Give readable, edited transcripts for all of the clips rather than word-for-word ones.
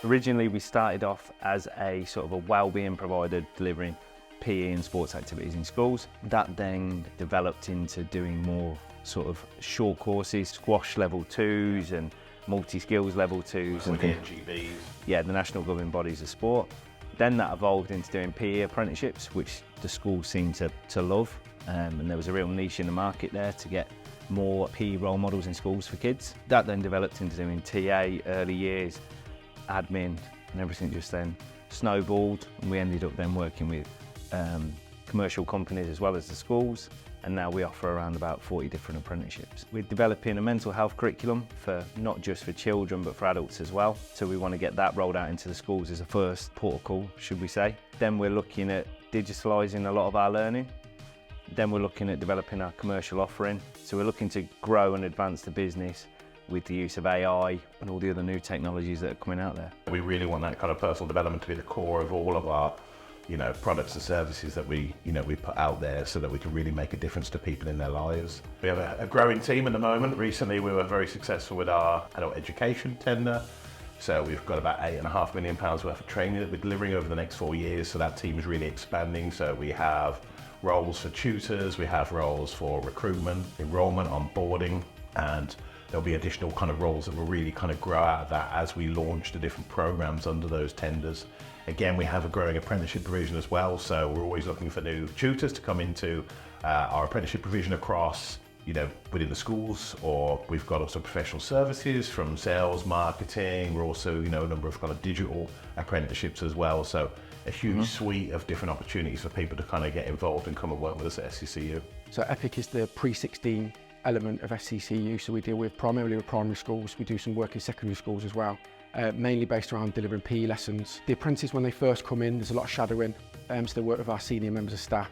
Originally, we started off as a sort of a wellbeing provider delivering PE and sports activities in schools. That then developed into doing more sort of short courses, squash level 2s and multi-skills level 2s. And the NGBs. Yeah, the National Governing Bodies of Sport. Then that evolved into doing PE apprenticeships, which the schools seemed to love. And there was a real niche in the market there to get more PE role models in schools for kids. That then developed into doing TA, early years, admin, and everything just then snowballed. And we ended up then working with commercial companies as well as the schools. And now we offer around about 40 different apprenticeships. We're developing a mental health curriculum for not just for children, but for adults as well. So we want to get that rolled out into the schools as a first port of call, should we say. Then we're looking at digitalising a lot of our learning. Then we're looking at developing our commercial offering. So we're looking to grow and advance the business with the use of AI and all the other new technologies that are coming out there. We really want that kind of personal development to be the core of all of our products and services that we put out there, so that we can really make a difference to people in their lives. We have a growing team at the moment. Recently we were very successful with our adult education tender. So we've got about £8.5 million worth of training that we're delivering over the next 4 years. So that team is really expanding. So we have roles for tutors, we have roles for recruitment, enrollment, onboarding, and there'll be additional kind of roles that will really kind of grow out of that as we launch the different programs under those tenders. Again, we have a growing apprenticeship provision as well, so we're always looking for new tutors to come into our apprenticeship provision across, within the schools, or we've got also professional services from sales, marketing. We're also, a number of kind of digital apprenticeships as well. So a huge suite of different opportunities for people to kind of get involved and come and work with us at SCCU. So EPIC is the pre-16 element of SCCU, so we deal primarily with primary schools. We do some work in secondary schools as well, mainly based around delivering PE lessons. The apprentices, when they first come in, there's a lot of shadowing, so they work with our senior members of staff,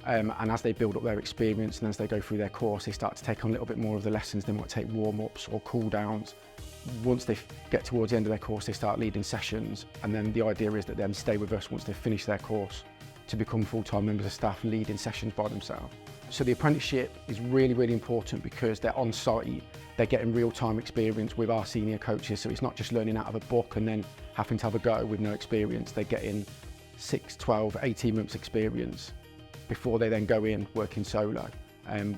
and as they build up their experience and as they go through their course, they start to take on a little bit more of the lessons. They might take warm-ups or cool-downs. Once they get towards the end of their course, they start leading sessions, and then the idea is that they stay with us once they've finished their course to become full-time members of staff leading sessions by themselves. So the apprenticeship is really, really important because they're on site, they're getting real-time experience with our senior coaches, so it's not just learning out of a book and then having to have a go with no experience. They're getting 6, 12, 18 months experience before they then go in working solo.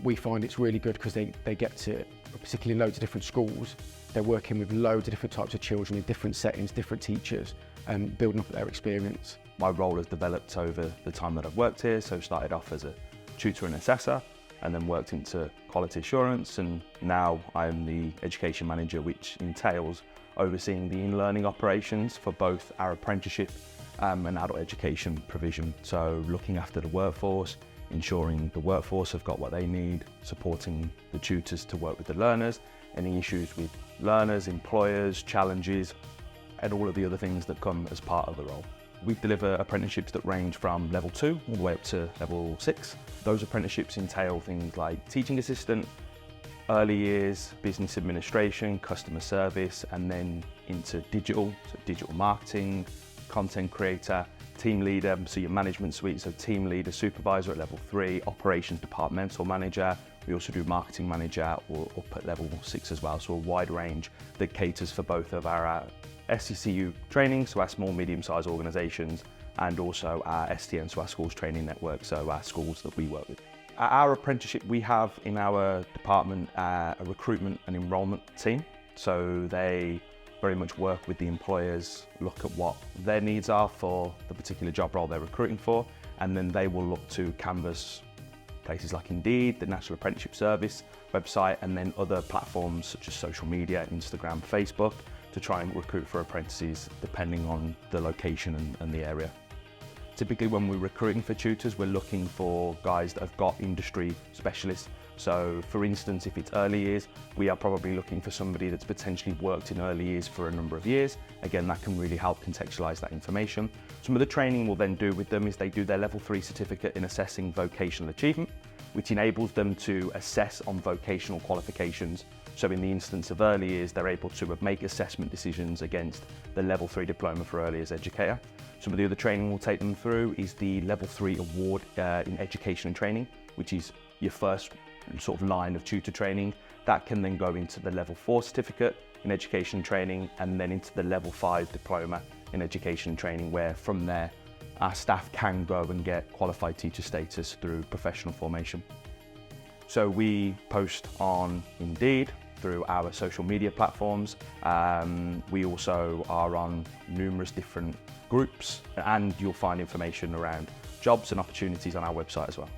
We find it's really good because they get to, particularly in loads of different schools, they're working with loads of different types of children in different settings, different teachers, and building up their experience. My role has developed over the time that I've worked here, so started off as a tutor and assessor, and then worked into quality assurance, and now I'm the education manager, which entails overseeing the in-learning operations for both our apprenticeship and adult education provision. So looking after the workforce, ensuring the workforce have got what they need, supporting the tutors to work with the learners, any issues with learners, employers, challenges, and all of the other things that come as part of the role. We deliver apprenticeships that range from level 2 all the way up to level 6. Those apprenticeships entail things like teaching assistant, early years, business administration, customer service, and then into digital, so digital marketing, content creator, team leader, so your management suite, so team leader, supervisor at level 3, operations departmental manager. We also do marketing manager or up at level 6 as well, so a wide range that caters for both of our SCCU training, so our small, medium-sized organisations, and also our STN, so our schools training network, so our schools that we work with. At our apprenticeship, we have in our department a recruitment and enrolment team, so they very much work with the employers, look at what their needs are for the particular job role they're recruiting for, and then they will look to canvas places like Indeed, the National Apprenticeship Service website, and then other platforms such as social media, Instagram, Facebook, to try and recruit for apprentices depending on the location and the area. Typically when we're recruiting for tutors, we're looking for guys that have got industry specialists. So for instance, if it's early years, we are probably looking for somebody that's potentially worked in early years for a number of years. Again, that can really help contextualise that information. Some of the training we'll then do with them is they do their level 3 certificate in assessing vocational achievement, which enables them to assess on vocational qualifications. So in the instance of early years, they're able to make assessment decisions against the level 3 diploma for early years educator. Some of the other training we'll take them through is the level 3 award in education and training, which is your first sort of line of tutor training. That can then go into the level 4 certificate, in education and training, and then into the level 5 diploma in education and training, where from there our staff can go and get qualified teacher status through professional formation. So we post on Indeed, through our social media platforms. We also are on numerous different groups, and you'll find information around jobs and opportunities on our website as well.